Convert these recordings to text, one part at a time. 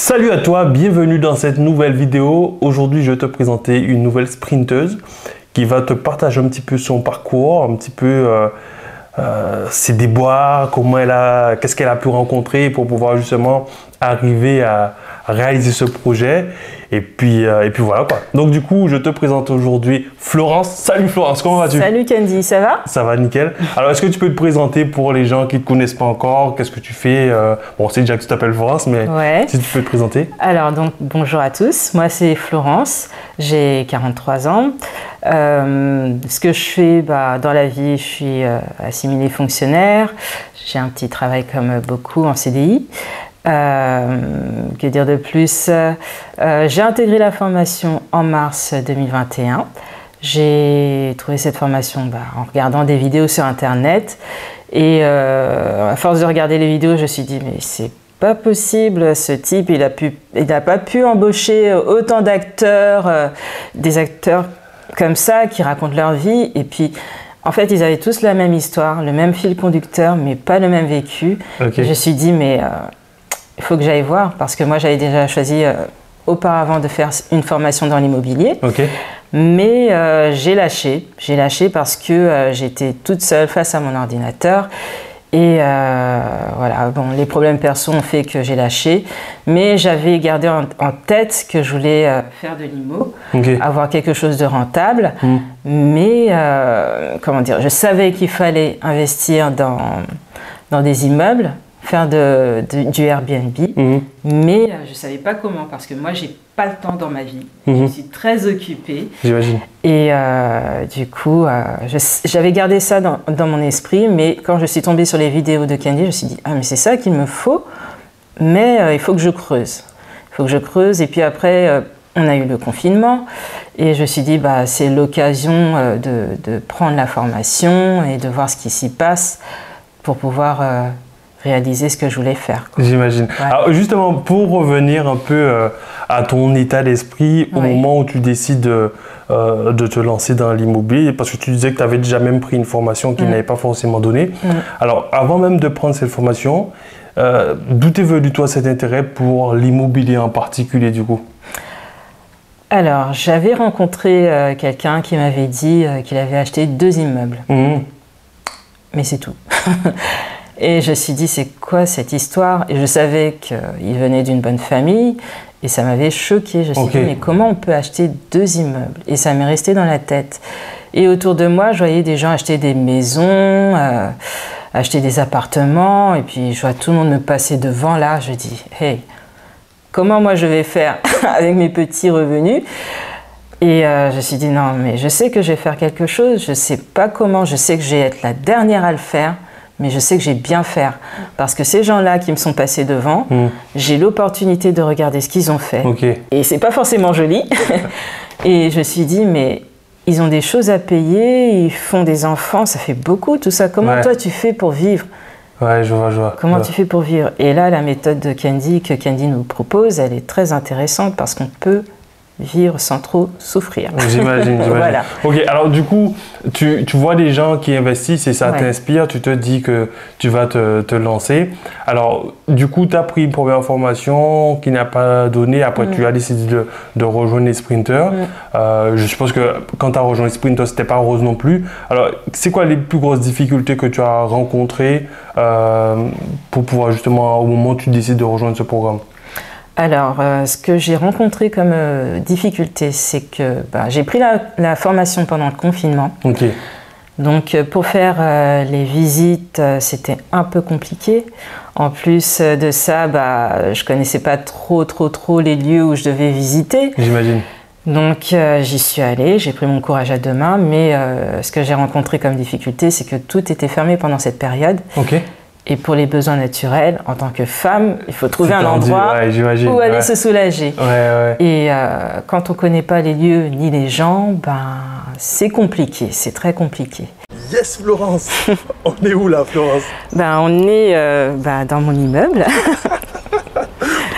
Salut à toi, bienvenue dans cette nouvelle vidéo. Aujourd'hui, je vais te présenter une nouvelle sprinteuse qui va te partager un petit peu son parcours, un petit peu ses déboires, qu'est-ce qu'elle a pu rencontrer pour pouvoir justement arriver à réaliser ce projet. Et puis voilà quoi. Donc du coup, je te présente aujourd'hui Florence. Salut Florence, comment vas-tu? Salut Candy, ça va? Ça va nickel. Alors est-ce que tu peux te présenter pour les gens qui ne te connaissent pas encore? Qu'est-ce que tu fais? Bon, on sait déjà que tu t'appelles Florence, mais si tu peux te présenter. Alors donc bonjour à tous, moi c'est Florence, j'ai 43 ans. Ce que je fais dans la vie, je suis assimilée fonctionnaire. J'ai un petit travail comme beaucoup en CDI. Que dire de plus? J'ai intégré la formation en mars 2021. J'ai trouvé cette formation en regardant des vidéos sur internet et à force de regarder les vidéos, je me suis dit mais c'est pas possible, ce type il n'a pas pu embaucher autant d'acteurs, des acteurs comme ça qui racontent leur vie et puis en fait ils avaient tous la même histoire, le même fil conducteur mais pas le même vécu. Okay. Je me suis dit mais il faut que j'aille voir parce que moi j'avais déjà choisi auparavant de faire une formation dans l'immobilier. Okay. Mais j'ai lâché parce que j'étais toute seule face à mon ordinateur et voilà, bon, les problèmes perso ont fait que j'ai lâché, mais j'avais gardé en tête que je voulais faire de l'immo, okay, avoir quelque chose de rentable, mais comment dire, je savais qu'il fallait investir dans des immeubles, faire du Airbnb, mais je ne savais pas comment parce que moi j'ai pas le temps dans ma vie, je suis très occupée. J'imagine. Et du coup, j'avais gardé ça dans mon esprit, mais quand je suis tombée sur les vidéos de Candy, je me suis dit, ah mais c'est ça qu'il me faut, mais il faut que je creuse. Il faut que je creuse, et puis après, on a eu le confinement, et je me suis dit, c'est l'occasion de prendre la formation et de voir ce qui s'y passe pour pouvoir réaliser ce que je voulais faire. J'imagine. Ouais. Alors justement, pour revenir un peu à ton état d'esprit au moment où tu décides de te lancer dans l'immobilier, parce que tu disais que tu avais déjà même pris une formation qui n'avait pas forcément donné. Alors avant même de prendre cette formation, d'où est venu toi cet intérêt pour l'immobilier en particulier du coup? Alors j'avais rencontré quelqu'un qui m'avait dit qu'il avait acheté 2 immeubles. Mais c'est tout. Et je me suis dit, c'est quoi cette histoire? Et je savais qu'il venait d'une bonne famille et ça m'avait choquée. Je me suis dit, mais comment on peut acheter 2 immeubles? Et ça m'est resté dans la tête. Et autour de moi, je voyais des gens acheter des maisons, acheter des appartements. Et puis, je vois tout le monde me passer devant là. Je dis, hey, comment moi je vais faire avec mes petits revenus? Et je me suis dit, non, mais je sais que je vais faire quelque chose. Je ne sais pas comment. Je sais que je vais être la dernière à le faire. Mais je sais que j'ai bien faire parce que ces gens-là qui me sont passés devant, j'ai l'opportunité de regarder ce qu'ils ont fait. Et c'est pas forcément joli. Et je me suis dit, mais ils ont des choses à payer, ils font des enfants, ça fait beaucoup tout ça. Comment toi tu fais pour vivre? Ouais, je vois. Comment tu fais pour vivre? Et là, la méthode de Candy que Candy nous propose, elle est très intéressante parce qu'on peut vivre sans trop souffrir. J'imagine. Voilà. Ok, alors du coup, tu vois des gens qui investissent et ça t'inspire, tu te dis que tu vas te lancer. Alors, du coup, tu as pris une première formation qui n'a pas donné, après tu as décidé de rejoindre les sprinters. Je suppose que quand tu as rejoint les sprinters, c'était pas rose non plus. Alors, c'est quoi les plus grosses difficultés que tu as rencontrées pour pouvoir justement, au moment où tu décides de rejoindre ce programme? Alors, ce que j'ai rencontré comme difficulté, c'est que j'ai pris la formation pendant le confinement. Donc, pour faire les visites, c'était un peu compliqué. En plus de ça, je ne connaissais pas trop les lieux où je devais visiter. J'imagine. Donc, j'y suis allée, j'ai pris mon courage à 2 mains, mais ce que j'ai rencontré comme difficulté, c'est que tout était fermé pendant cette période. Et pour les besoins naturels, en tant que femme, il faut trouver un endroit où aller se soulager. Et quand on ne connaît pas les lieux ni les gens, c'est compliqué, c'est très compliqué. Yes Florence. On est où là Florence? On est dans mon immeuble.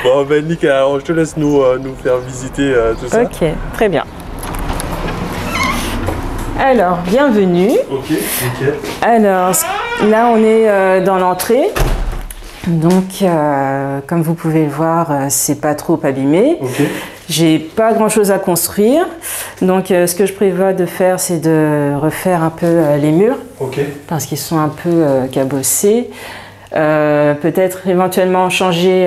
Bon nickel, alors je te laisse nous faire visiter tout ça. Ok, très bien. Alors, bienvenue. Ok, nickel. Alors, là on est dans l'entrée. Donc, comme vous pouvez le voir, c'est pas trop abîmé. Okay. J'ai pas grand chose à construire. Donc, ce que je prévois de faire, c'est de refaire un peu les murs. Okay. Parce qu'ils sont un peu cabossés. Peut-être éventuellement changer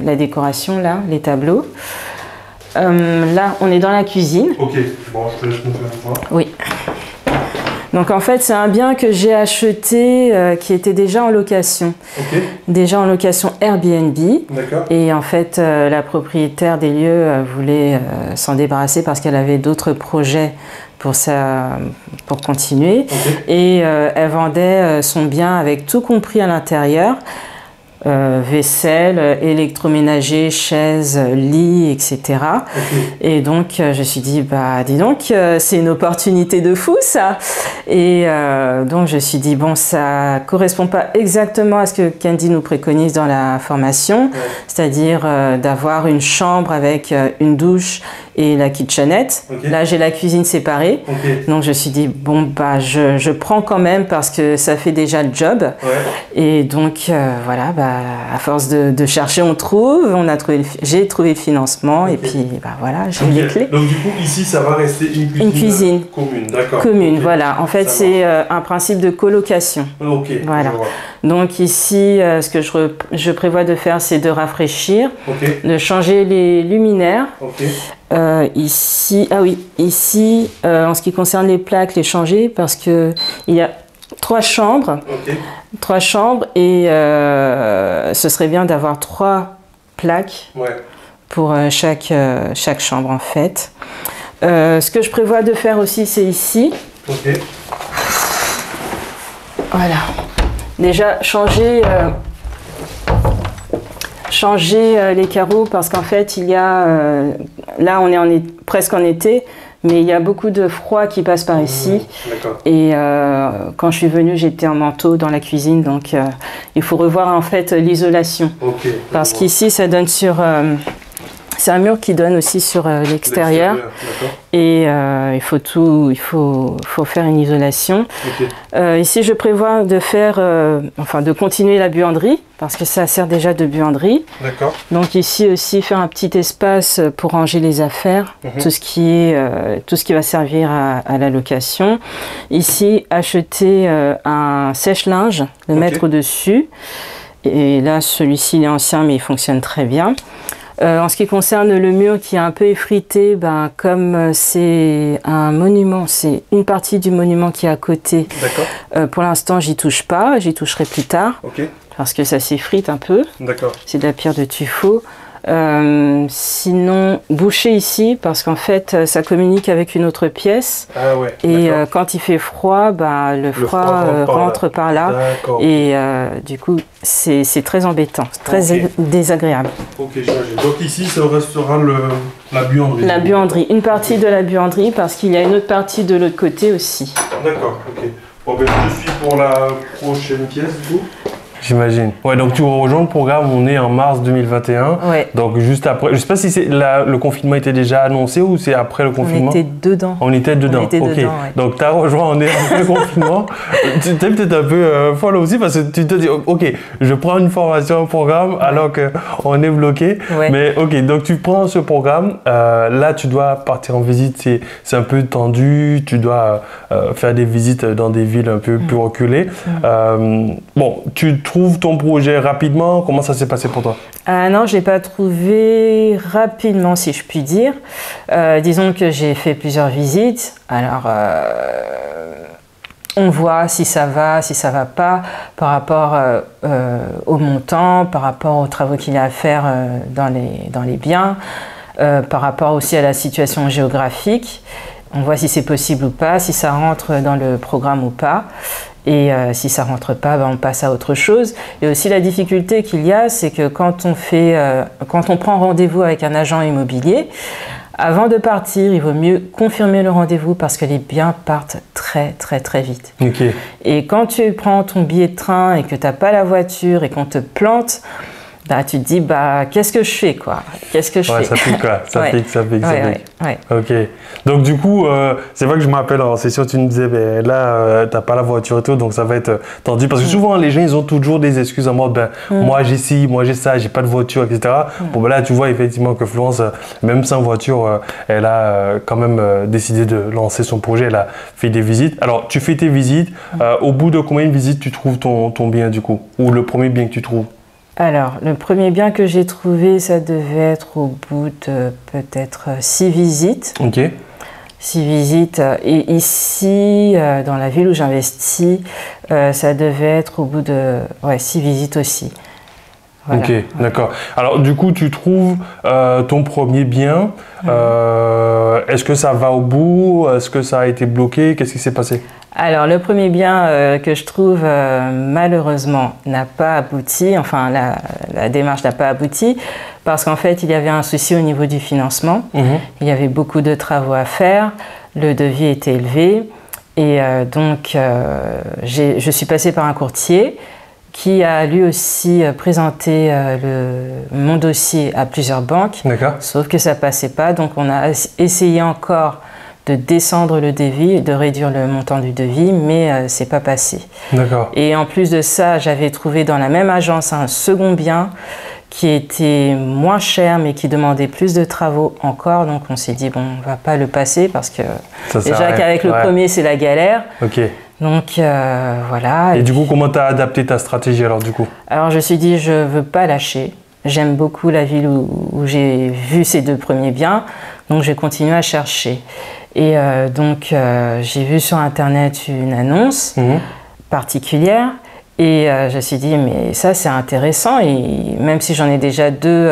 la décoration, là, les tableaux. Là, on est dans la cuisine. Ok, bon, je te laisse montrer un peu. Oui. Donc en fait, c'est un bien que j'ai acheté qui était déjà en location. Okay. Déjà en location Airbnb. D'accord. Et en fait, la propriétaire des lieux voulait s'en débarrasser parce qu'elle avait d'autres projets pour continuer. Okay. Et elle vendait son bien avec tout compris à l'intérieur. Vaisselle, électroménager, chaises, lit, etc. Okay. Et donc, je me suis dit, bah, dis donc, c'est une opportunité de fou, ça. Et donc, je me suis dit, bon, ça correspond pas exactement à ce que Candy nous préconise dans la formation, ouais. C'est-à-dire d'avoir une chambre avec une douche et la kitchenette. Okay. Là, j'ai la cuisine séparée. Okay. Donc, je me suis dit, bon, bah, je prends quand même parce que ça fait déjà le job. Ouais. Et donc, voilà, bah, à force de chercher, on trouve. J'ai trouvé le financement. Okay. Et puis, bah, voilà, j'ai les clés. Donc, du coup, ici, ça va rester une cuisine commune. D'accord. Commune, okay. Voilà. En fait, c'est un principe de colocation. Ok. Voilà. Donc, ici, ce que je prévois de faire, c'est de rafraîchir, okay. De changer les luminaires. Okay. Ici, en ce qui concerne les plaques, les changer parce que il y a 3 chambres, okay. 3 chambres et ce serait bien d'avoir 3 plaques, ouais. Pour chaque chambre en fait. Ce que je prévois de faire aussi, c'est ici. Okay. Voilà. Déjà changer les carreaux parce qu'en fait il y a là on est presque en été mais il y a beaucoup de froid qui passe par ici et quand je suis venue j'étais en manteau dans la cuisine donc il faut revoir en fait l'isolation parce qu'ici ça donne sur c'est un mur qui donne aussi sur l'extérieur et il faut faire une isolation. Okay. Ici, je prévois de de continuer la buanderie parce que ça sert déjà de buanderie. D'accord. Donc ici aussi faire un petit espace pour ranger les affaires, tout ce qui va servir à la location. Ici, acheter un sèche-linge, le mettre au-dessus. Et là, celui-ci il est ancien mais il fonctionne très bien. En ce qui concerne le mur qui est un peu effrité, comme c'est un monument, c'est une partie du monument qui est à côté. Pour l'instant, j'y touche pas, j'y toucherai plus tard, parce que ça s'effrite un peu. C'est de la pierre de tuffeau. Sinon, boucher ici, parce qu'en fait, ça communique avec une autre pièce. Ah ouais, et quand il fait froid, le froid rentre par là. Et du coup, c'est très embêtant, très désagréable. Ok, j'imagine. Donc ici, ça restera la buanderie. La buanderie, une partie de la buanderie, parce qu'il y a une autre partie de l'autre côté aussi. D'accord, ok. Bon, je suis pour la prochaine pièce, du coup. J'imagine. Ouais, donc tu rejoins le programme, on est en mars 2021. Ouais. Donc juste après, je sais pas si le confinement était déjà annoncé ou c'est après le confinement. On était dedans. On était dedans. Ok. Ouais. Donc tu as rejoint, on est après le confinement. Tu es peut-être un peu folle aussi parce que tu te dis, ok, je prends une formation, un programme alors qu'on est bloqué. Ouais. Mais ok, donc tu prends ce programme. Là, tu dois partir en visite. C'est un peu tendu. Tu dois faire des visites dans des villes un peu plus reculées. Bon, tu trouves ton projet rapidement? Comment ça s'est passé pour toi? Non, je ne l'ai pas trouvé rapidement, si je puis dire. Disons que j'ai fait plusieurs visites. Alors, on voit si ça va pas, par rapport au montant, par rapport aux travaux qu'il y a à faire dans les biens, par rapport aussi à la situation géographique. On voit si c'est possible ou pas, si ça rentre dans le programme ou pas. Et si ça ne rentre pas, on passe à autre chose. Et aussi la difficulté qu'il y a, c'est que quand on prend rendez-vous avec un agent immobilier, avant de partir, il vaut mieux confirmer le rendez-vous parce que les biens partent très très très vite. Okay. Et quand tu prends ton billet de train et que tu n'as pas la voiture et qu'on te plante, Bah, tu te dis, bah, qu'est-ce que je fais, quoi? Qu'est-ce que je fais? Ça pique, quoi. Ça pique, ça pique, ça pique. Ouais. Ok. Donc, du coup, c'est vrai que je me rappelle en session, tu me disais, ben, là, t'as pas la voiture et tout, donc ça va être tendu. Parce que souvent, les gens, ils ont toujours des excuses en mode, ben, moi, j'ai ci, moi, j'ai ça, j'ai pas de voiture, etc. Bon, ben là, tu vois effectivement que Florence, même sans voiture, elle a quand même décidé de lancer son projet. Elle a fait des visites. Alors, tu fais tes visites. Au bout de combien de visites tu trouves ton bien, du coup? Ou le premier bien que tu trouves? Alors, le premier bien que j'ai trouvé, ça devait être au bout de peut-être 6 visites. Ok. 6 visites. Et ici, dans la ville où j'investis, ça devait être au bout de 6 visites aussi. Voilà. Ok, d'accord. Alors, du coup, tu trouves ton premier bien. Est-ce que ça va au bout? Est-ce que ça a été bloqué? Qu'est-ce qui s'est passé? Alors, le premier bien que je trouve, malheureusement, n'a pas abouti. Enfin, la démarche n'a pas abouti parce qu'en fait, il y avait un souci au niveau du financement. Il y avait beaucoup de travaux à faire. Le devis était élevé. Et donc, je suis passée par un courtier qui a lui aussi présenté mon dossier à plusieurs banques. Sauf que ça ne passait pas. Donc, on a essayé encore de descendre le devis, de réduire le montant du devis, mais c'est pas passé. Et en plus de ça, j'avais trouvé dans la même agence un second bien qui était moins cher, mais qui demandait plus de travaux encore. Donc on s'est dit, bon, on va pas le passer parce que déjà qu'avec le premier, c'est la galère. Donc voilà. Et du coup, comment tu as adapté ta stratégie alors du coup? Alors je me suis dit, je veux pas lâcher. J'aime beaucoup la ville où j'ai vu ces 2 premiers biens, donc je vais continuer à chercher. Et donc, j'ai vu sur Internet une annonce particulière et je me suis dit, mais ça, c'est intéressant. Et même si j'en ai déjà 2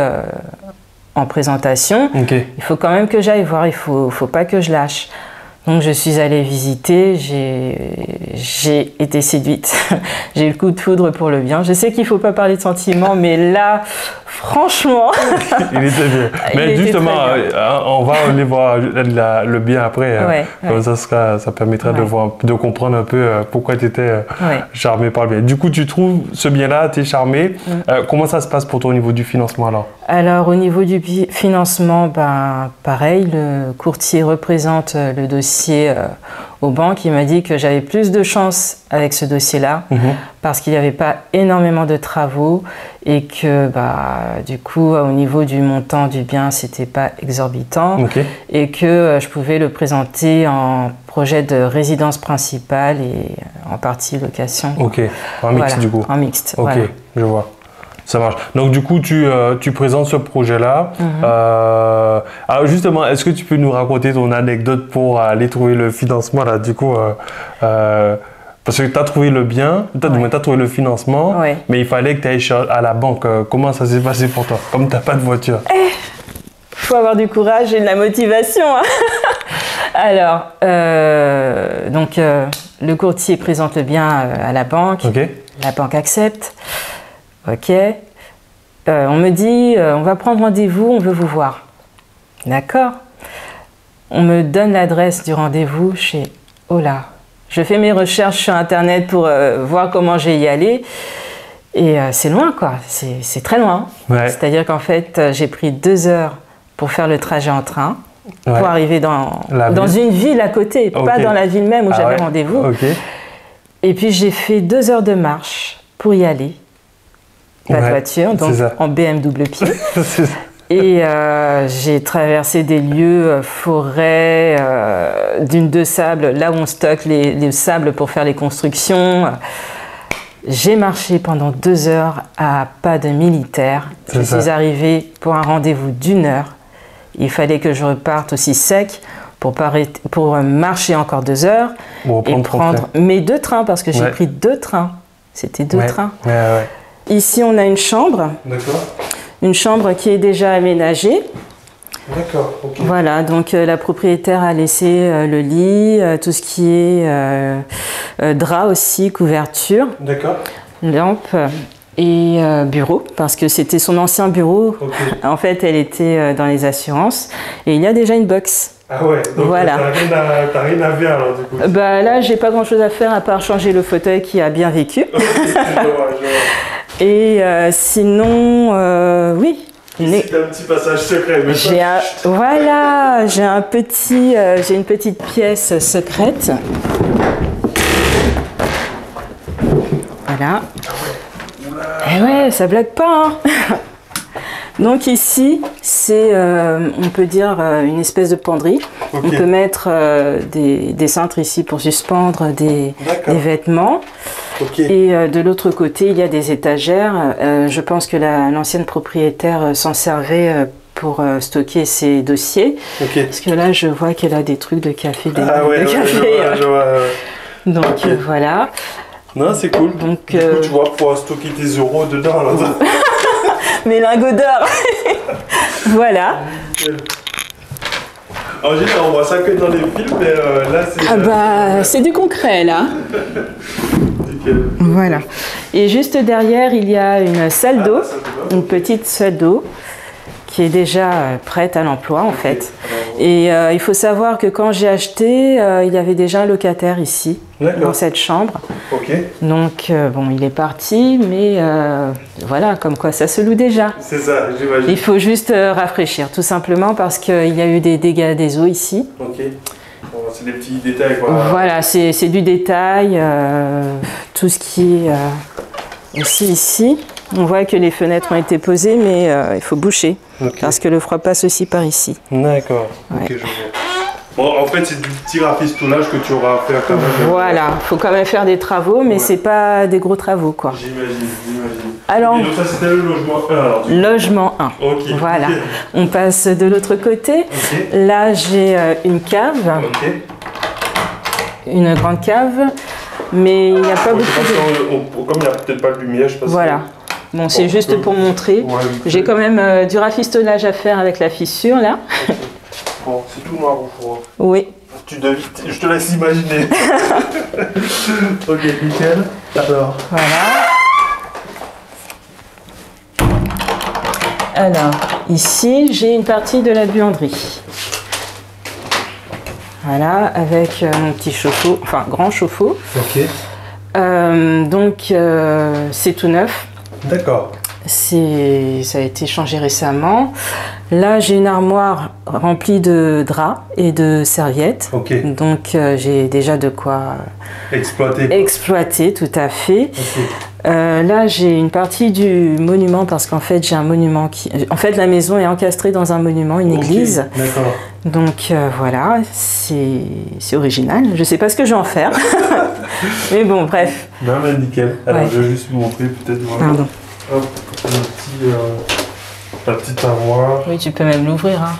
en présentation, il faut quand même que j'aille voir, il ne faut pas que je lâche. Donc, je suis allée visiter, j'ai été séduite. J'ai eu le coup de foudre pour le bien. Je sais qu'il ne faut pas parler de sentiments, mais là, franchement... Il était bien. Mais justement, on va aller voir le bien après. Comme ça permettra de comprendre un peu pourquoi tu étais charmée par le bien. Du coup, tu trouves ce bien-là, tu es charmée. Comment ça se passe pour toi au niveau du financement alors? Alors, au niveau du financement, ben, pareil, le courtier représente le dossier aux banques. Il m'a dit que j'avais plus de chance avec ce dossier-là parce qu'il n'y avait pas énormément de travaux et que du coup, au niveau du montant du bien, c'était pas exorbitant et que je pouvais le présenter en projet de résidence principale et en partie location. En mixte du coup. En mixte. Je vois. Ça marche. Donc du coup, tu présentes ce projet-là. Alors justement, est-ce que tu peux nous raconter ton anecdote pour aller trouver le financement là? Du coup, parce que tu as trouvé le bien, tu as trouvé le financement, mais il fallait que tu ailles à la banque. Comment ça s'est passé pour toi? Comme tu n'as pas de voiture. Faut avoir du courage et de la motivation. Alors, donc le courtier présente le bien à la banque. La banque accepte. On me dit, on va prendre rendez-vous, on veut vous voir. D'accord. On me donne l'adresse du rendez-vous chez Ola. Je fais mes recherches sur Internet pour voir comment je vais y aller. Et c'est loin, quoi. C'est très loin. C'est-à-dire qu'en fait, j'ai pris 2 heures pour faire le trajet en train, pour arriver dans une ville à côté, pas dans la ville même où j'avais rendez-vous. Et puis, j'ai fait 2 heures de marche pour y aller. Pas de voiture, donc en BMW pied. Et j'ai traversé des lieux, forêts, dunes de sable, là où on stocke les sables pour faire les constructions. J'ai marché pendant 2 heures à pas de militaire. Je suis arrivée pour un rendez-vous d'1 heure. Il fallait que je reparte aussi sec pour marcher encore 2 heures et prendre mes 2 trains, parce que j'ai pris 2 trains. C'était 2 trains. Ici, on a une chambre. Une chambre qui est déjà aménagée. Voilà, donc la propriétaire a laissé le lit, tout ce qui est drap aussi, couverture, lampe et bureau, parce que c'était son ancien bureau. En fait, elle était dans les assurances et il y a déjà une box. Donc t'as rien à faire alors du coup? Là, j'ai pas grand chose à faire à part changer le fauteuil qui a bien vécu. Et sinon, oui. Ici, t'as un petit passage secret. Voilà, j'ai une petite pièce secrète. Voilà. Et ouais, ça blague pas. Hein. Donc ici, c'est, on peut dire, une espèce de penderie. Okay. On peut mettre des cintres ici pour suspendre des vêtements. Okay. Et de l'autre côté, il y a des étagères. Je pense que l'ancienne propriétaire s'en servait pour stocker ses dossiers. Okay. Parce que là, je vois qu'elle a des trucs de café. De café. Je vois. Donc voilà. Non, c'est cool. Donc, du coup, tu vas pouvoir stocker tes euros dedans. Mes lingots d'or. Voilà. En général, on voit ça que dans les films, mais là, c'est... Ah bah, c'est du concret, là. Voilà. Et juste derrière, il y a une salle d'eau, une petite salle d'eau, qui est déjà prête à l'emploi, en fait. Et il faut savoir que quand j'ai acheté, il y avait déjà un locataire ici, dans cette chambre. Donc, bon, il est parti, mais voilà, comme quoi ça se loue déjà. C'est ça, j'imagine. Il faut juste rafraîchir, tout simplement, parce qu'il y a eu des dégâts des eaux ici. Ok. Bon, c'est des petits détails, quoi. Voilà, c'est du détail. Tout ce qui est aussi ici. On voit que les fenêtres ont été posées, mais il faut boucher, parce que le froid passe aussi par ici. D'accord, ok, je vois. Bon, en fait, c'est du petit rafistolage que tu auras à faire quand même. Voilà, il faut quand même faire des travaux, mais c'est pas des gros travaux, quoi. J'imagine. Alors, et donc ça, c'était le logement 1, alors. Logement 1, voilà. On passe de l'autre côté. Là, j'ai une cave, une grande cave, mais il n'y a pas beaucoup de... Comme il n'y a peut-être pas de lumière, je pense. Voilà. Bon, c'est juste pour montrer. J'ai quand même du rafistolage à faire avec la fissure, là. Bon, c'est tout noir au froid. Oui. Je te laisse imaginer. Ok, nickel. Alors. Voilà. Alors, ici, j'ai une partie de la buanderie. Voilà, avec mon petit chauffe-eau, enfin, grand chauffe-eau. Ok. Donc, c'est tout neuf. D'accord. Ça a été changé récemment. Là, j'ai une armoire remplie de draps et de serviettes. Donc, j'ai déjà de quoi exploiter, tout à fait. Là, j'ai une partie du monument parce qu'en fait, j'ai un monument qui... En fait, la maison est encastrée dans un monument, une église. D'accord. Donc, voilà, c'est original. Je ne sais pas ce que je vais en faire. Mais bon, bref. Non, mais nickel. Alors, je vais juste vous montrer peut-être... Pardon. Hop, la petite armoire. Oui, tu peux même l'ouvrir. Hein.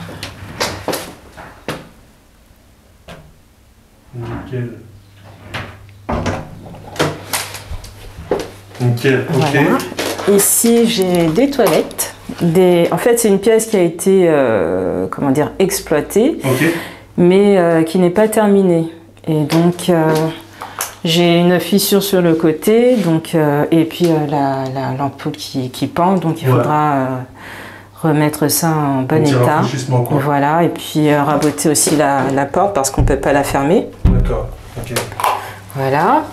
Nickel. Nickel, ok. Voilà. Ici, j'ai des toilettes. En fait, c'est une pièce qui a été, comment dire, exploitée, mais qui n'est pas terminée. Et donc... j'ai une fissure sur le côté, donc, et puis l'ampoule qui pend, donc il faudra remettre ça en bon état. Voilà, et puis raboter aussi la porte parce qu'on ne peut pas la fermer. D'accord, ok. Voilà.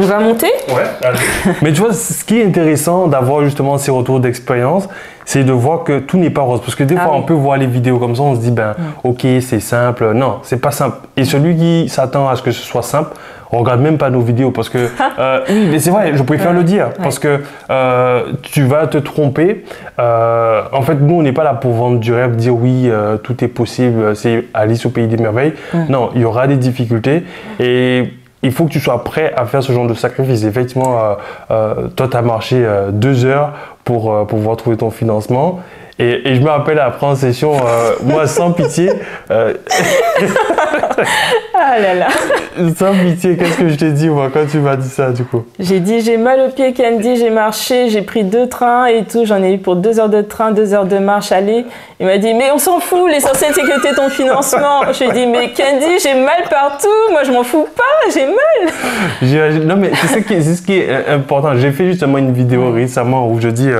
On va monter? Ouais, allez. Mais tu vois, ce qui est intéressant d'avoir justement ces retours d'expérience, c'est de voir que tout n'est pas rose. Parce que des fois, on peut voir les vidéos comme ça, on se dit, ben, ok, c'est simple. Non, c'est pas simple. Et celui qui s'attend à ce que ce soit simple, on regarde même pas nos vidéos parce que, oui, mais c'est vrai, je préfère le dire parce que tu vas te tromper. En fait, nous, on n'est pas là pour vendre du rêve, dire oui, tout est possible, c'est Alice au pays des merveilles. Non, il y aura des difficultés et il faut que tu sois prêt à faire ce genre de sacrifice. Effectivement, toi, tu as marché 2 heures pour pouvoir trouver ton financement. Et je me rappelle après en session, moi sans pitié, ah là là. Sans pitié, qu'est-ce que je t'ai dit moi quand tu m'as dit ça du coup? J'ai dit j'ai mal au pied Candy, j'ai marché, j'ai pris 2 trains et tout, j'en ai eu pour 2 heures de train, 2 heures de marche aller. Il m'a dit mais on s'en fout, l'essentiel c'est que tu aies ton financement. Je lui ai dit mais Candy j'ai mal partout, moi je m'en fous pas, j'ai mal. Non mais c'est ce qui est important, j'ai fait justement une vidéo récemment où je dis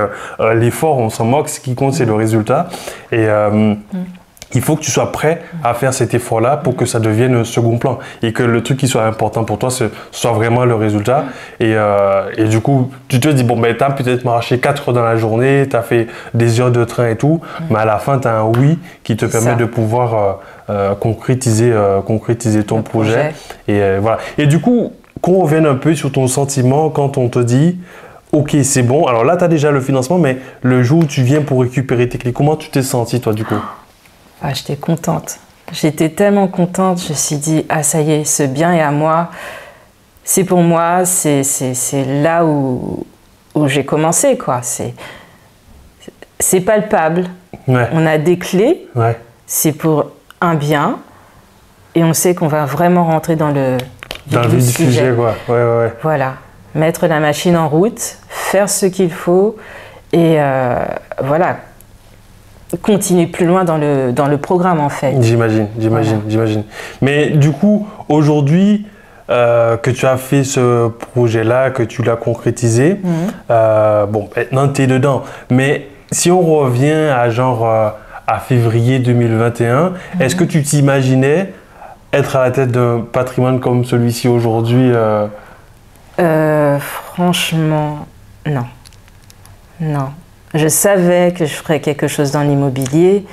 l'effort on s'en moque, ce qui compte c'est le résultat. il faut que tu sois prêt à faire cet effort-là pour que ça devienne un second plan et que le truc qui soit important pour toi, ce soit vraiment le résultat. Et du coup, tu te dis, bon, ben, tu as peut-être marché 4 heures dans la journée, tu as fait des heures de train et tout, mais à la fin, tu as un oui qui te permet de pouvoir concrétiser ton projet. Et voilà. Et du coup, qu'on revienne un peu sur ton sentiment quand on te dit, ok, c'est bon. Alors là, tu as déjà le financement, mais le jour où tu viens pour récupérer tes clés, comment tu t'es senti, toi, du coup? Ah, j'étais contente. J'étais tellement contente. Je me suis dit, ah ça y est, ce bien est à moi. C'est pour moi. C'est là où j'ai commencé, quoi. C'est palpable. Ouais. On a des clés. Ouais. C'est pour un bien. Et on sait qu'on va vraiment rentrer dans le vif du sujet, quoi. Ouais. Voilà. Mettre la machine en route, faire ce qu'il faut. Et voilà. Continuer plus loin dans le programme, en fait. J'imagine. Mais du coup, aujourd'hui, que tu as fait ce projet-là, que tu l'as concrétisé, bon, maintenant tu es dedans. Mais si on revient à à février 2021, est-ce que tu t'imaginais être à la tête d'un patrimoine comme celui-ci aujourd'hui? Franchement, non. Non. Je savais que je ferais quelque chose dans l'immobilier.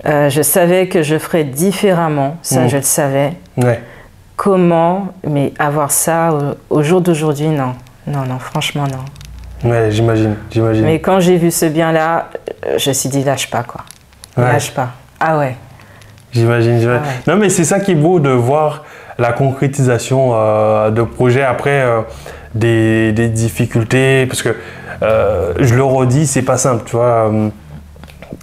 Je savais que je ferais différemment. Ça, je le savais. Ouais. Comment? Mais avoir ça au jour d'aujourd'hui, non. Non, franchement, non. Ouais, j'imagine. Mais quand j'ai vu ce bien-là, je me suis dit, lâche pas, quoi. Lâche pas. Ah ouais. J'imagine. Ah ouais. Non, mais c'est ça qui est beau de voir la concrétisation de projets après des difficultés. Parce que je le redis, c'est pas simple, tu vois.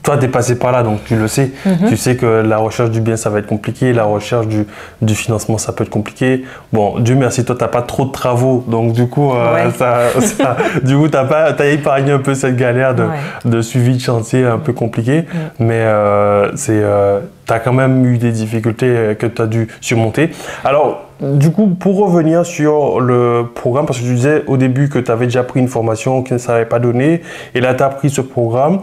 Toi, tu es passé par là, donc tu le sais. Tu sais que la recherche du bien, ça va être compliqué. La recherche du financement, ça peut être compliqué. Bon, Dieu merci, toi, tu n'as pas trop de travaux. Donc, du coup, tu as épargné un peu cette galère de suivi de chantier un peu compliqué. Mais tu as quand même eu des difficultés que tu as dû surmonter. Alors, du coup, pour revenir sur le programme, parce que tu disais au début que tu avais déjà pris une formation qui ne savait pas donner, et là, tu as pris ce programme.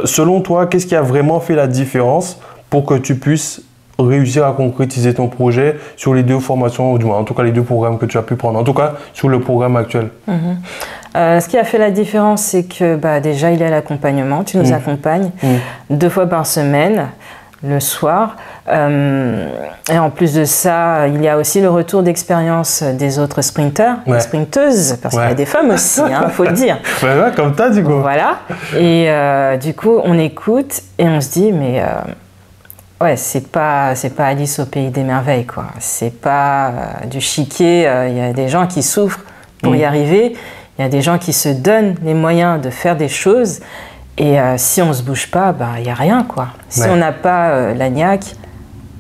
Selon toi, qu'est-ce qui a vraiment fait la différence pour que tu puisses réussir à concrétiser ton projet sur les 2 formations, ou du moins, en tout cas, les 2 programmes que tu as pu prendre, en tout cas, sur le programme actuel? Ce qui a fait la différence, c'est que déjà, il y a l'accompagnement. Tu nous accompagnes 2 fois par semaine, le soir. Et en plus de ça, il y a aussi le retour d'expérience des autres sprinteurs, des sprinteuses, parce qu'il y a des femmes aussi, il faut le dire. Comme toi, du coup. Voilà. Et du coup, on écoute et on se dit, mais c'est pas Alice au pays des merveilles, quoi. C'est pas du chiquet. Il y a des gens qui souffrent pour y arriver. Il y a des gens qui se donnent les moyens de faire des choses. Et si on ne se bouge pas, il n'y a rien, quoi. Si on n'a pas la niaque,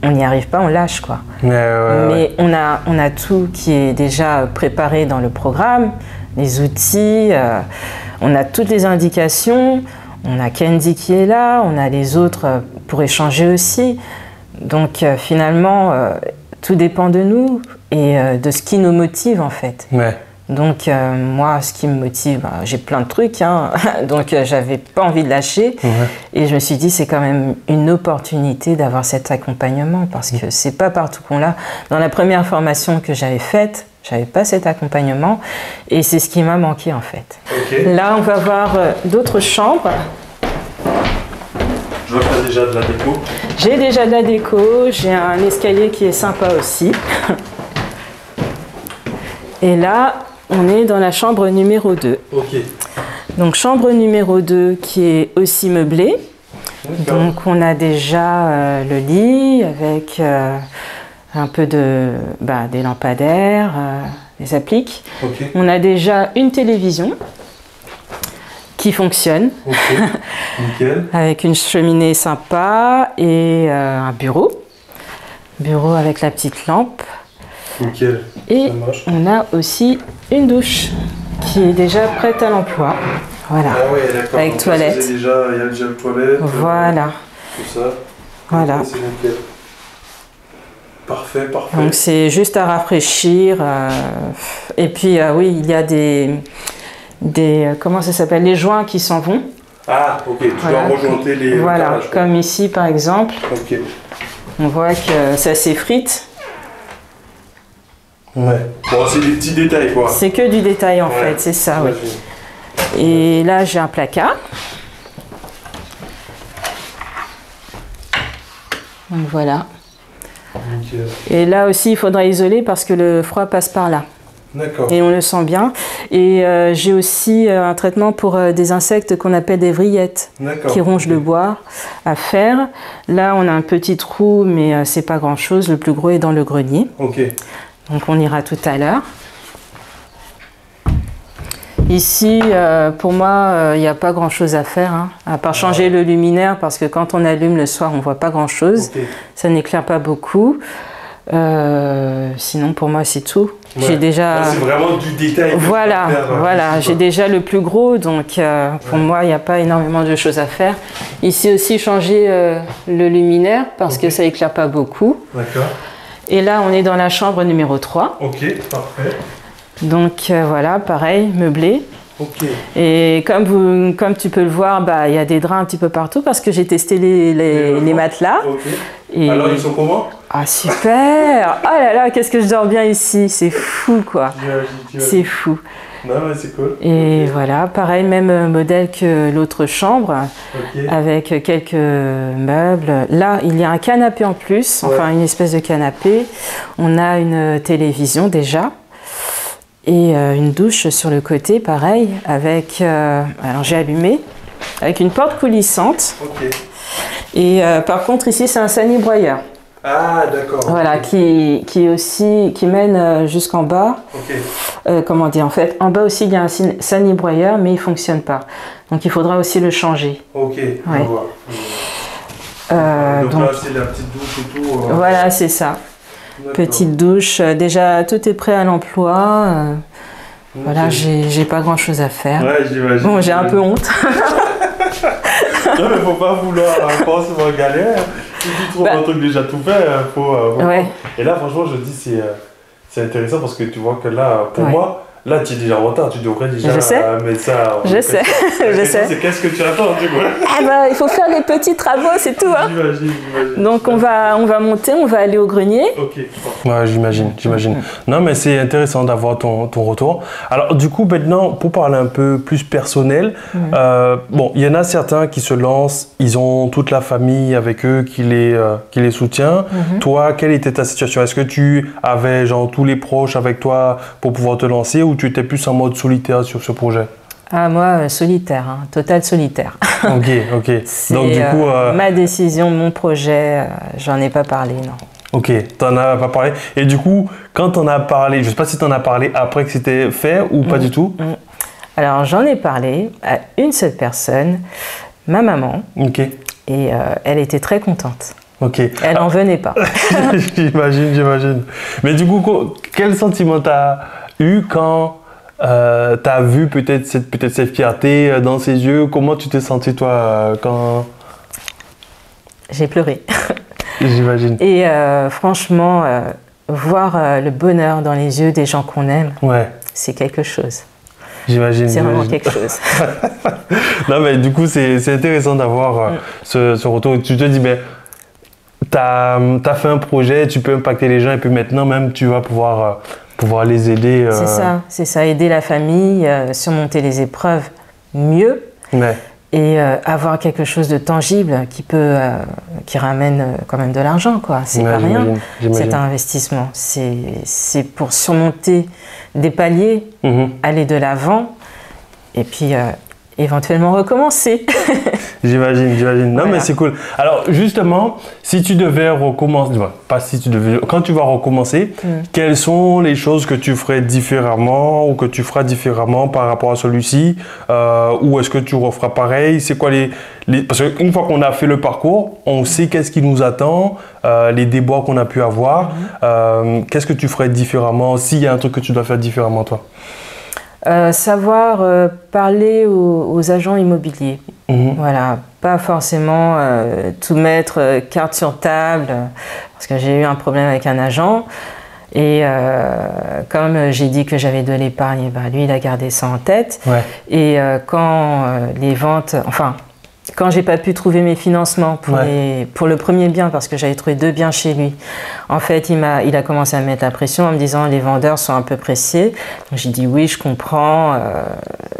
on n'y arrive pas, on lâche, quoi. Mais on a tout qui est déjà préparé dans le programme, les outils, on a toutes les indications, on a Candy qui est là, on a les autres pour échanger aussi. Donc finalement, tout dépend de nous et de ce qui nous motive, en fait. Donc moi, ce qui me motive, j'ai plein de trucs, donc j'avais pas envie de lâcher. Et je me suis dit, c'est quand même une opportunité d'avoir cet accompagnement parce que c'est pas partout qu'on l'a. Dans la première formation que j'avais faite, j'avais pas cet accompagnement et c'est ce qui m'a manqué, en fait. Là, on va voir d'autres chambres. Je vois que tu as déjà de la déco. J'ai déjà de la déco, j'ai un escalier qui est sympa aussi. Et là, on est dans la chambre numéro 2. Donc, chambre numéro 2 qui est aussi meublée. Donc, on a déjà le lit avec un peu des lampadaires, des appliques. On a déjà une télévision qui fonctionne. Avec une cheminée sympa et un bureau. Bureau avec la petite lampe. Et on a aussi une douche qui est déjà prête à l'emploi. Voilà. Avec toilette. Il y a déjà le toilette. Voilà. Tout ça. Voilà. C'est nickel. Parfait. Donc c'est juste à rafraîchir. Et puis oui, il y a des comment ça s'appelle, les joints qui s'en vont. Ah, ok, tu voilà. dois rejointer les Voilà, carrelages, comme ici par exemple, ok. on voit que ça s'effrite. Ouais, bon, c'est des petits détails quoi. C'est que du détail en fait, c'est ça, oui. Et là, j'ai un placard. Donc voilà. Nickel. Et là aussi, il faudra isoler parce que le froid passe par là. D'accord. Et on le sent bien. Et j'ai aussi un traitement pour des insectes qu'on appelle des vrillettes qui rongent le bois à faire. Là, on a un petit trou, mais c'est pas grand-chose. Le plus gros est dans le grenier. Ok. Donc on ira tout à l'heure. Ici, pour moi, il n'y a pas grand-chose à faire, hein, à part changer le luminaire, parce que quand on allume le soir, on ne voit pas grand-chose. Okay. Ça n'éclaire pas beaucoup. Sinon, pour moi, c'est tout. Ouais. J'ai déjà... C'est vraiment du détail. Voilà, voilà. J'ai déjà le plus gros, donc pour moi, il n'y a pas énormément de choses à faire. Ici aussi, changer le luminaire, parce que ça n'éclaire pas beaucoup. D'accord. Et là, on est dans la chambre numéro 3. Ok, parfait. Donc voilà, pareil, meublé. Okay. Et comme tu peux le voir, il y a des draps un petit peu partout parce que j'ai testé les matelas. Okay. Et... Alors ils sont comment? Ah super! Oh là là, qu'est-ce que je dors bien ici, c'est fou quoi. C'est fou. Non mais c'est cool. Et voilà, pareil, même modèle que l'autre chambre, avec quelques meubles. Là, il y a un canapé en plus, enfin une espèce de canapé. On a une télévision déjà. Et une douche sur le côté, pareil, avec... alors j'ai allumé, avec une porte coulissante. Okay. Et par contre, ici, c'est un sanibroyeur. Ah, d'accord. Voilà, qui mène jusqu'en bas. Okay. Comment dire, en fait, en bas aussi, il y a un sanibroyeur, mais il ne fonctionne pas. Donc, il faudra aussi le changer. Ok, ouais. on voit. Donc là, c'est la petite douche et tout. Voilà, c'est ça. Petite douche, déjà tout est prêt à l'emploi. Voilà, j'ai pas grand chose à faire. Ouais, j'imagine. Bon, j'ai un peu honte. Non, mais faut pas vouloir forcément galère. Si tu trouves un truc déjà tout fait, faut. Ouais. Et là, franchement, je dis, c'est intéressant parce que tu vois que là, pour moi, là, tu es déjà en retard, tu devrais déjà mettre ça. Je sais. C'est qu'est-ce que tu attends, du coup? Il faut faire les petits travaux, c'est tout. Hein. J'imagine. Donc on va monter, on va aller au grenier. Ok. Ouais, j'imagine. Non, mais c'est intéressant d'avoir ton retour. Alors, du coup, maintenant, pour parler un peu plus personnel, bon, il y en a certains qui se lancent, ils ont toute la famille avec eux qui les soutient. Toi, quelle était ta situation? Est-ce que tu avais genre tous les proches avec toi pour pouvoir te lancer ou tu étais plus en mode solitaire sur ce projet? Ah, moi, solitaire, hein, total solitaire. Ok. Donc, du coup, ma décision, mon projet, j'en ai pas parlé, non. Ok, t'en as pas parlé. Et du coup, quand t'en as parlé, je sais pas si t'en as parlé après que c'était fait ou pas du tout. Alors, j'en ai parlé à une seule personne, ma maman. Ok. Et elle était très contente. Ok. Elle n'en venait pas. J'imagine. Mais du coup, quel sentiment t'as eu quand t'as vu peut-être cette fierté dans ses yeux? Comment tu t'es senti toi quand... J'ai pleuré. J'imagine. Et franchement, voir le bonheur dans les yeux des gens qu'on aime, c'est quelque chose. J'imagine. C'est vraiment quelque chose. Non, mais du coup, c'est intéressant d'avoir ce retour. Tu te dis, mais tu as fait un projet, tu peux impacter les gens et puis maintenant même, tu vas pouvoir les aider. C'est ça, aider la famille, surmonter les épreuves mieux. Ouais. Et avoir quelque chose de tangible qui ramène quand même de l'argent, quoi. C'est pas rien, cet investissement. C'est pour surmonter des paliers, aller de l'avant, et puis éventuellement recommencer. J'imagine. Non, mais c'est cool. Alors, justement, si tu devais recommencer, quand tu vas recommencer, quelles sont les choses que tu ferais différemment ou que tu feras différemment par rapport à celui-ci? Ou est-ce que tu referas pareil? C'est quoi parce qu'une fois qu'on a fait le parcours, on sait qu'est-ce qui nous attend, les déboires qu'on a pu avoir. Qu'est-ce que tu ferais différemment s'il y a un truc que tu dois faire différemment, toi? Savoir parler aux agents immobiliers. Voilà, pas forcément tout mettre carte sur table, parce que j'ai eu un problème avec un agent. Et comme j'ai dit que j'avais de l'épargne, ben lui, il a gardé ça en tête. Ouais. Et quand les ventes, enfin, quand j'ai pas pu trouver mes financements pour le premier bien, parce que j'avais trouvé 2 biens chez lui, en fait, il a commencé à me mettre la pression en me disant les vendeurs sont un peu pressés. Donc j'ai dit oui, je comprends,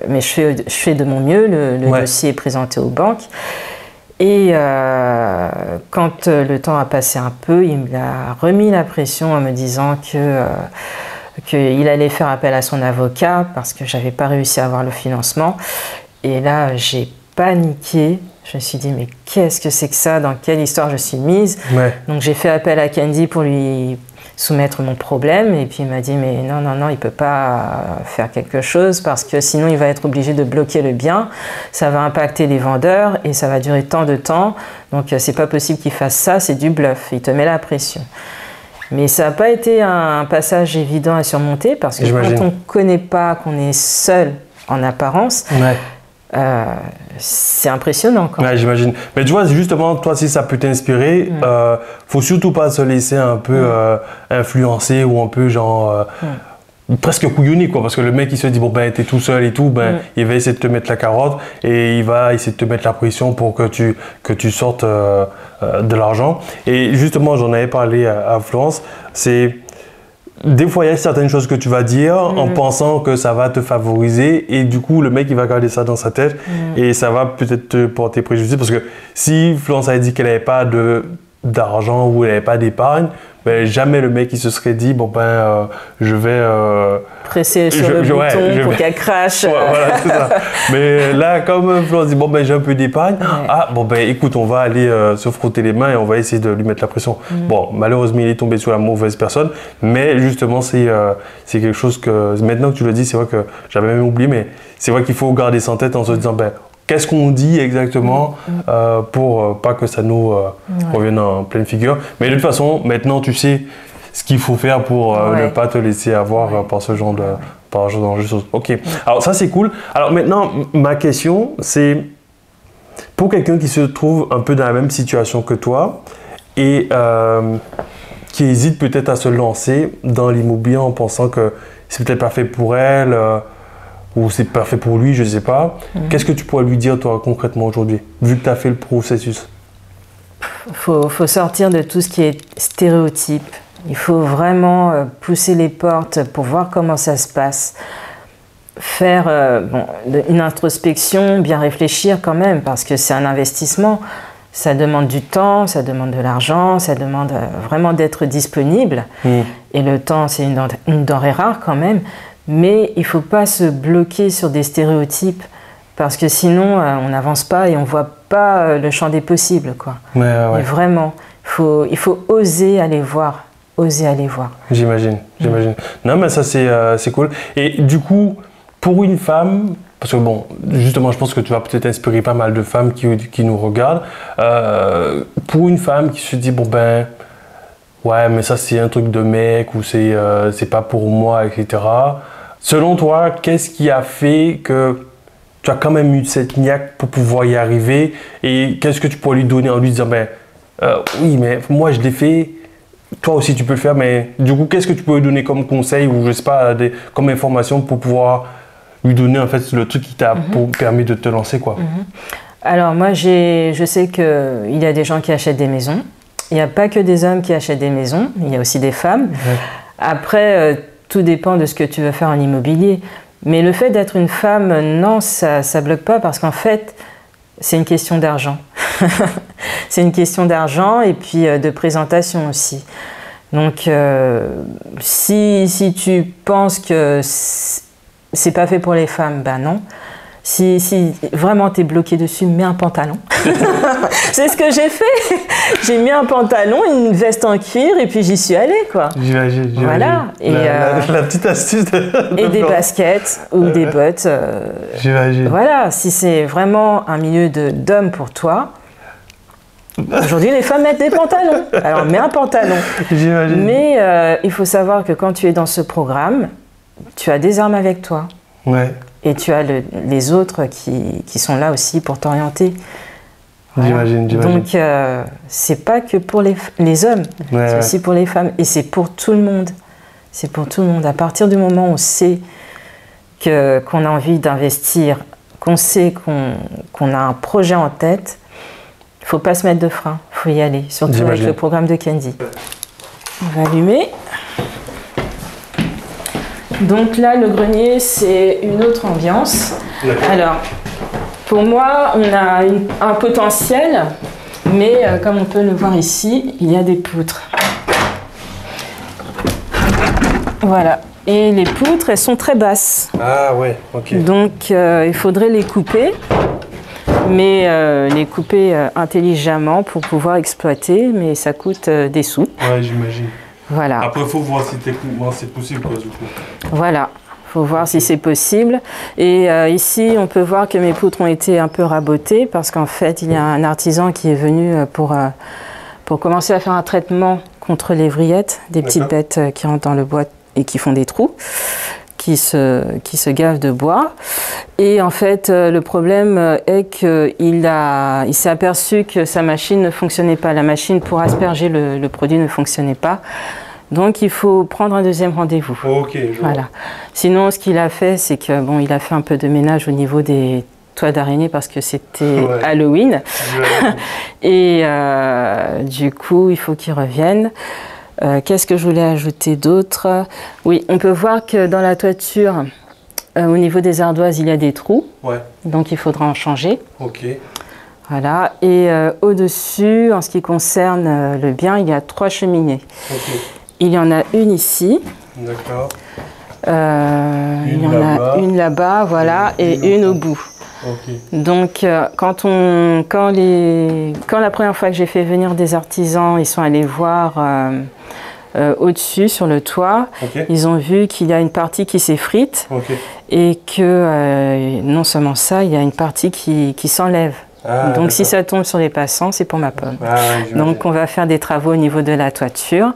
mais je fais de mon mieux. Le dossier est présenté aux banques. Et quand le temps a passé un peu, il m'a remis la pression en me disant qu'il allait faire appel à son avocat parce que j'avais pas réussi à avoir le financement. Et là, j'ai paniqué. Je me suis dit, mais qu'est-ce que c'est que ça? Dans quelle histoire je suis mise? Donc j'ai fait appel à Candy pour lui soumettre mon problème, et puis il m'a dit mais non, il peut pas faire quelque chose parce que sinon il va être obligé de bloquer le bien, ça va impacter les vendeurs et ça va durer tant de temps, donc c'est pas possible qu'il fasse ça, c'est du bluff, il te met la pression. Mais ça n'a pas été un passage évident à surmonter parce que quand on ne connaît pas, qu'on est seul en apparence, c'est impressionnant quand même. Ouais, j'imagine. Mais tu vois, justement, toi, si ça peut t'inspirer, faut surtout pas se laisser un peu influencer ou un peu genre presque couillonner, quoi. Parce que le mec, il se dit, bon, ben, t'es tout seul et tout, ben, il va essayer de te mettre la carotte et il va essayer de te mettre la pression pour que tu sortes de l'argent. Et justement, j'en avais parlé à Florence, c'est... Des fois, il y a certaines choses que tu vas dire en pensant que ça va te favoriser et du coup, le mec, il va garder ça dans sa tête et ça va peut-être te porter préjudice parce que si Florence avait dit qu'elle n'avait pas d'argent ou elle n'avait pas d'épargne, ben, jamais le mec, il se serait dit, bon ben, je vais... presser sur le bouton pour qu'elle crache. Voilà, c'est ça. Mais là, comme Florence dit, bon ben, j'ai un peu d'épargne, ah bon ben, écoute, on va aller se frotter les mains et on va essayer de lui mettre la pression. Bon, malheureusement, il est tombé sur la mauvaise personne, mais justement, c'est quelque chose que, maintenant que tu le dis, c'est vrai que j'avais même oublié, mais c'est vrai qu'il faut garder ça en tête en se disant, ben, qu'est-ce qu'on dit exactement pour pas que ça nous revienne en pleine figure. Mais de toute façon, maintenant, tu sais ce qu'il faut faire pour ne pas te laisser avoir par ce genre de choses. Ok, alors ça c'est cool. Alors maintenant, ma question, c'est pour quelqu'un qui se trouve un peu dans la même situation que toi et qui hésite peut-être à se lancer dans l'immobilier en pensant que c'est peut-être pas fait pour elle, ou c'est pas fait pour lui, je sais pas. Qu'est-ce que tu pourrais lui dire, toi, concrètement aujourd'hui, vu que tu as fait le processus? Faut sortir de tout ce qui est stéréotype. Il faut vraiment pousser les portes pour voir comment ça se passe. Faire une introspection, bien réfléchir quand même, parce que c'est un investissement. Ça demande du temps, ça demande de l'argent, ça demande vraiment d'être disponible. Et le temps, c'est une denrée rare quand même. Mais il ne faut pas se bloquer sur des stéréotypes parce que sinon on n'avance pas et on ne voit pas le champ des possibles, quoi. Mais vraiment, il faut oser aller voir. Oser aller voir. J'imagine. Non, mais ça c'est cool. Et du coup, pour une femme, parce que bon, justement, je pense que tu vas peut-être inspirer pas mal de femmes qui nous regardent. Pour une femme qui se dit, bon ben, ouais, mais ça c'est un truc de mec ou c'est pas pour moi, etc. Selon toi, qu'est-ce qui a fait que tu as quand même eu cette niaque pour pouvoir y arriver et qu'est-ce que tu pourrais lui donner en lui disant, ben oui, mais moi je l'ai fait, toi aussi tu peux le faire, mais du coup, qu'est-ce que tu peux lui donner comme conseil ou je sais pas, comme information pour pouvoir lui donner en fait le truc qui t'a permis de te lancer, quoi. Alors moi, je sais qu'il y a des gens qui achètent des maisons. Il n'y a pas que des hommes qui achètent des maisons, il y a aussi des femmes. Après, tout dépend de ce que tu veux faire en immobilier. Mais le fait d'être une femme, non, ça ne bloque pas parce qu'en fait, c'est une question d'argent. C'est une question d'argent et puis de présentation aussi. Donc, si tu penses que c'est pas fait pour les femmes, ben non. Si vraiment tu es bloqué dessus, mets un pantalon. C'est ce que j'ai fait. J'ai mis un pantalon, une veste en cuir et puis j'y suis allée, quoi. J'imagine. Voilà. Et la petite astuce et des baskets ou des bottes. J'imagine. Voilà, si c'est vraiment un milieu d'hommes pour toi. Aujourd'hui, les femmes mettent des pantalons. Alors, mets un pantalon. J'imagine. Mais il faut savoir que quand tu es dans ce programme, tu as des armes avec toi. Ouais. Et tu as les autres qui sont là aussi pour t'orienter. Voilà. J'imagine. Donc, c'est pas que pour les hommes, c'est aussi pour les femmes. Et c'est pour tout le monde. C'est pour tout le monde. À partir du moment où on sait qu'on a envie d'investir, qu'on sait qu'on a un projet en tête, il ne faut pas se mettre de frein, il faut y aller, surtout avec le programme de Candy. On va allumer. Donc là, le grenier, c'est une autre ambiance. Alors, pour moi, on a un potentiel, mais comme on peut le voir ici, il y a des poutres. Voilà. Et les poutres, elles sont très basses. Ah ouais, ok. Donc, il faudrait les couper, mais les couper intelligemment pour pouvoir exploiter, mais ça coûte des sous. Ouais, j'imagine. Voilà. Après, il faut voir si techniquement c'est possible, quoi, du coup. Voilà. Il faut voir si c'est possible. Et ici, on peut voir que mes poutres ont été un peu rabotées parce qu'en fait, il y a un artisan qui est venu pour commencer à faire un traitement contre les vrillettes, des petites bêtes qui rentrent dans le bois et qui font des trous, qui se gavent de bois. Et en fait, le problème est qu'il s'est aperçu que sa machine ne fonctionnait pas. La machine pour asperger le produit ne fonctionnait pas. Donc, il faut prendre un deuxième rendez-vous. Ok, je vois. Voilà. Sinon, ce qu'il a fait, c'est que bon, il a fait un peu de ménage au niveau des toits d'araignée parce que c'était Halloween. Et du coup, il faut qu'il revienne. Qu'est-ce que je voulais ajouter d'autre? Oui, on peut voir que dans la toiture, au niveau des ardoises, il y a des trous. Ouais. Donc, il faudra en changer. Ok. Voilà. Et au-dessus, en ce qui concerne le bien, il y a 3 cheminées. Ok. Il y en a une ici. D'accord. Il y en a une là-bas, voilà, et une au bout. Okay. Donc, quand la première fois que j'ai fait venir des artisans, ils sont allés voir au-dessus, sur le toit, ils ont vu qu'il y a une partie qui s'effrite et que non seulement ça, il y a une partie qui s'enlève. Ah, donc, si ça tombe sur les passants, c'est pour ma pomme. Ah, ouais, donc, on va faire des travaux au niveau de la toiture.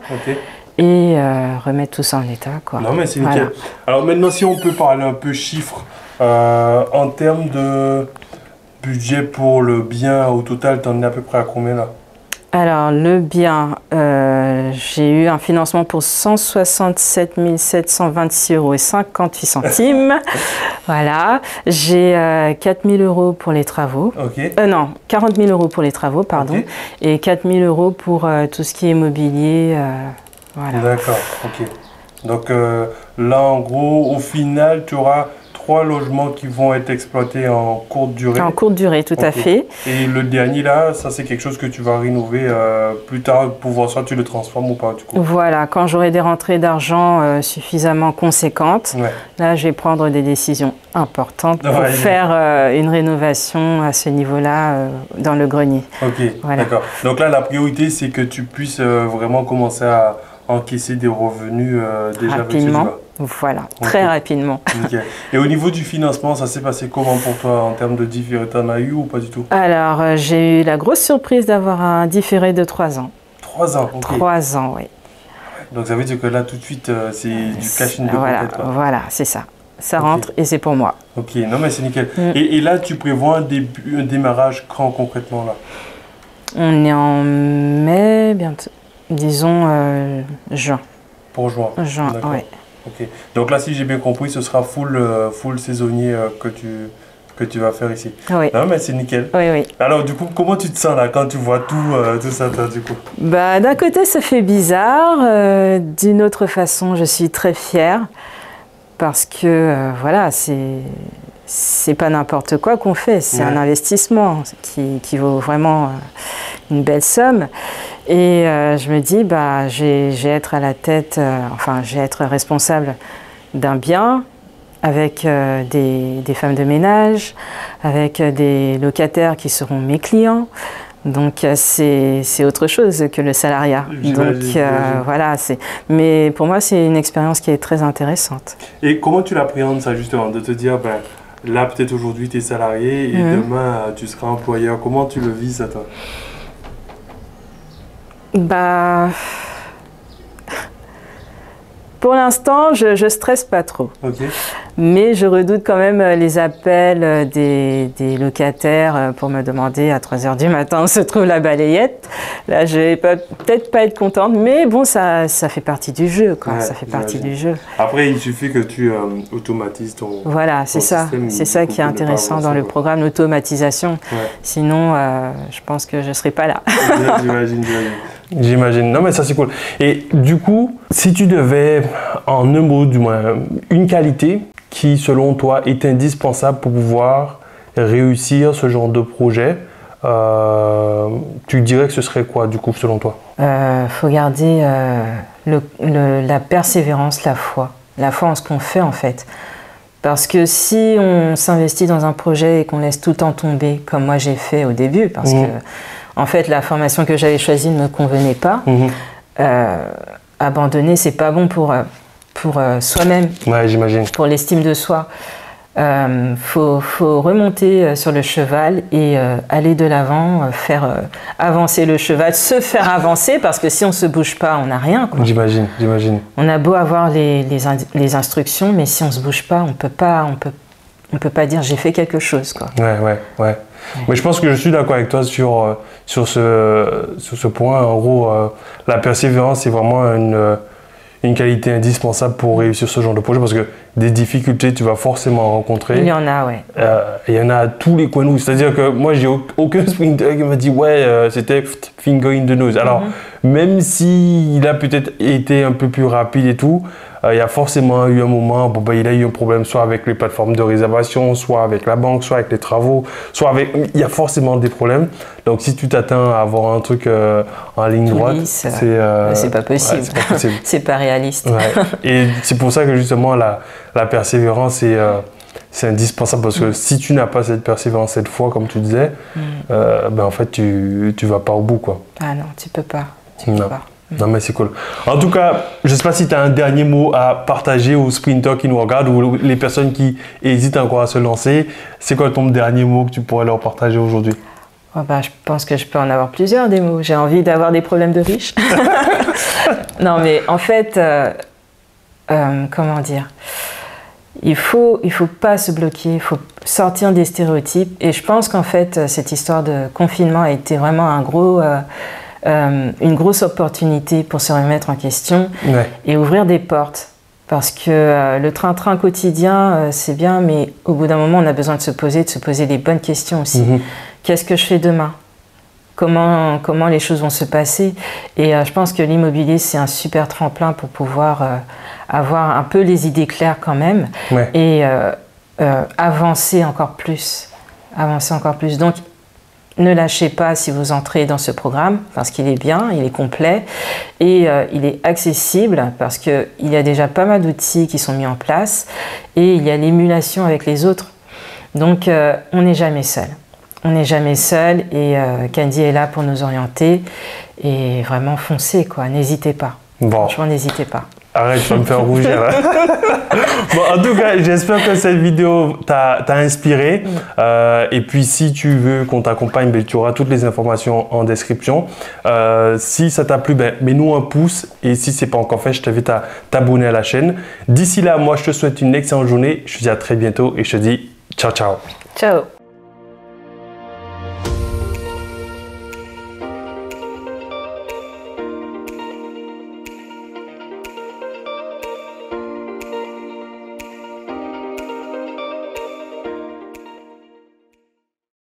Et remettre tout ça en état, quoi. Non, mais c'est nickel. Voilà. Alors maintenant, si on peut parler un peu chiffres, en termes de budget pour le bien, au total, tu en es à peu près à combien là? Alors, le bien, j'ai eu un financement pour 167 726,58 €. Voilà. J'ai 4 000 € pour les travaux. Non, 40 000 € pour les travaux, pardon. Et 4 000 € pour tout ce qui est mobilier. Voilà. D'accord, ok. Donc là, en gros, au final, tu auras 3 logements qui vont être exploités en courte durée. En courte durée, tout à fait. Et le dernier là, ça c'est quelque chose que tu vas rénover plus tard pour voir soit tu le transformes ou pas du coup. Voilà, quand j'aurai des rentrées d'argent suffisamment conséquentes, là je vais prendre des décisions importantes pour faire une rénovation à ce niveau-là dans le grenier. Ok, voilà. D'accord. Donc là, la priorité c'est que tu puisses vraiment commencer à encaisser des revenus déjà rapidement. Avec voilà, très rapidement. Okay. Et au niveau du financement, ça s'est passé comment pour toi en termes de différé? T'en as eu ou pas du tout? Alors, j'ai eu la grosse surprise d'avoir un différé de 3 ans. 3 ans, ok. 3 ans, oui. Donc ça veut dire que là, tout de suite, c'est du cash in de complète, quoi. Voilà, c'est ça. Ça rentre et c'est pour moi. Ok, non mais c'est nickel. Et là, tu prévois un démarrage quand concrètement là? On est en mai, bientôt. Disons juin. Pour juin? Juin, oui. Ok. Donc là, si j'ai bien compris, ce sera full saisonnier que tu vas faire ici. Oui. Non, mais c'est nickel. Oui, oui. Alors, du coup, comment tu te sens là quand tu vois tout ça, toi, du coup? Bah, d'un côté, ça fait bizarre. D'une autre façon, je suis très fière parce que, voilà, c'est pas n'importe quoi qu'on fait. C'est un investissement qui vaut vraiment une belle somme. Et je me dis, bah, je vais être à la tête, je vais être responsable d'un bien avec des femmes de ménage, avec des locataires qui seront mes clients. Donc, c'est autre chose que le salariat. Donc, voilà. Mais pour moi, c'est une expérience qui est très intéressante. Et comment tu l'appréhendes, ça, justement, de te dire, ben, là, peut-être aujourd'hui, tu es salarié et demain, tu seras employeur. Comment tu le vis, ça, toi? Bah, pour l'instant, je stresse pas trop. Mais je redoute quand même les appels des locataires pour me demander à 3 h du matin où se trouve la balayette. Là, je vais peut-être pas être contente, mais bon, ça fait partie du jeu, quoi. Ouais, ça fait partie du jeu. Après, il suffit que tu automatises ton Voilà, c'est ça. C'est ça qui est intéressant dans le programme, l'automatisation. Ouais. Sinon, je pense que je ne serais pas là. J'imagine. Non, mais ça, c'est cool. Et du coup, si tu devais, en un mot, du moins, une qualité qui, selon toi, est indispensable pour pouvoir réussir ce genre de projet, tu dirais que ce serait quoi, du coup, selon toi? Faut garder la persévérance, la foi en ce qu'on fait, en fait. Parce que si on s'investit dans un projet et qu'on laisse tout le temps tomber, comme moi j'ai fait au début, parce que, en fait, la formation que j'avais choisie ne me convenait pas, abandonner, c'est pas bon pour soi-même, j'imagine. Pour l'estime de soi. Faut remonter sur le cheval et aller de l'avant, faire avancer le cheval, se faire avancer, parce que si on ne se bouge pas, on n'a rien. J'imagine. On a beau avoir les instructions, mais si on ne se bouge pas, on peut pas dire j'ai fait quelque chose, quoi. Ouais. Mais je pense que je suis d'accord avec toi sur ce point. En gros, la persévérance, c'est vraiment une qualité indispensable pour réussir ce genre de projet, parce que des difficultés, tu vas forcément rencontrer. Il y en a, ouais. Il y en a à tous les coins de rue. C'est-à-dire que moi, j'ai aucun sprinter qui m'a dit c'était finger in the nose. Alors, même s'il a peut-être été un peu plus rapide et tout, il y a forcément eu un moment, il a eu un problème soit avec les plateformes de réservation, soit avec la banque, soit avec les travaux, il y a forcément des problèmes. Donc si tu t'attends à avoir un truc en ligne droite, c'est pas possible. C'est pas réaliste. Et c'est pour ça que justement la persévérance c'est indispensable, parce que si tu n'as pas cette persévérance cette fois, comme tu disais, en fait tu vas pas au bout, quoi. Ah non, tu peux pas. Tu peux pas. Non, mais c'est cool. En tout cas, je ne sais pas si tu as un dernier mot à partager aux sprinters qui nous regardent, ou les personnes qui hésitent encore à se lancer. C'est quoi ton dernier mot que tu pourrais leur partager aujourd'hui? Je pense que je peux en avoir plusieurs des mots. J'ai envie d'avoir des problèmes de riches. Non, mais en fait, comment dire, il faut pas se bloquer, il faut sortir des stéréotypes. Et je pense qu'en fait, cette histoire de confinement a été vraiment une grosse opportunité pour se remettre en question et ouvrir des portes. Parce que le train-train quotidien, c'est bien, mais au bout d'un moment, on a besoin de se poser les bonnes questions aussi. Qu'est-ce que je fais demain? Comment les choses vont se passer? Et je pense que l'immobilier, c'est un super tremplin pour pouvoir avoir un peu les idées claires quand même et avancer encore plus. Donc, ne lâchez pas si vous entrez dans ce programme, parce qu'il est bien, il est complet et il est accessible, parce qu'il y a déjà pas mal d'outils qui sont mis en place et il y a l'émulation avec les autres. Donc on n'est jamais seul. Et Candy est là pour nous orienter et vraiment foncez, quoi. N'hésitez pas. Franchement, n'hésitez pas. Arrête, tu vas me faire rougir. En tout cas, j'espère que cette vidéo t'a inspiré. Et puis, si tu veux qu'on t'accompagne, tu auras toutes les informations en description. Si ça t'a plu, mets-nous un pouce. Et si ce n'est pas encore fait, je t'invite à t'abonner à la chaîne. D'ici là, moi, je te souhaite une excellente journée. Je te dis à très bientôt et je te dis ciao, ciao. Ciao.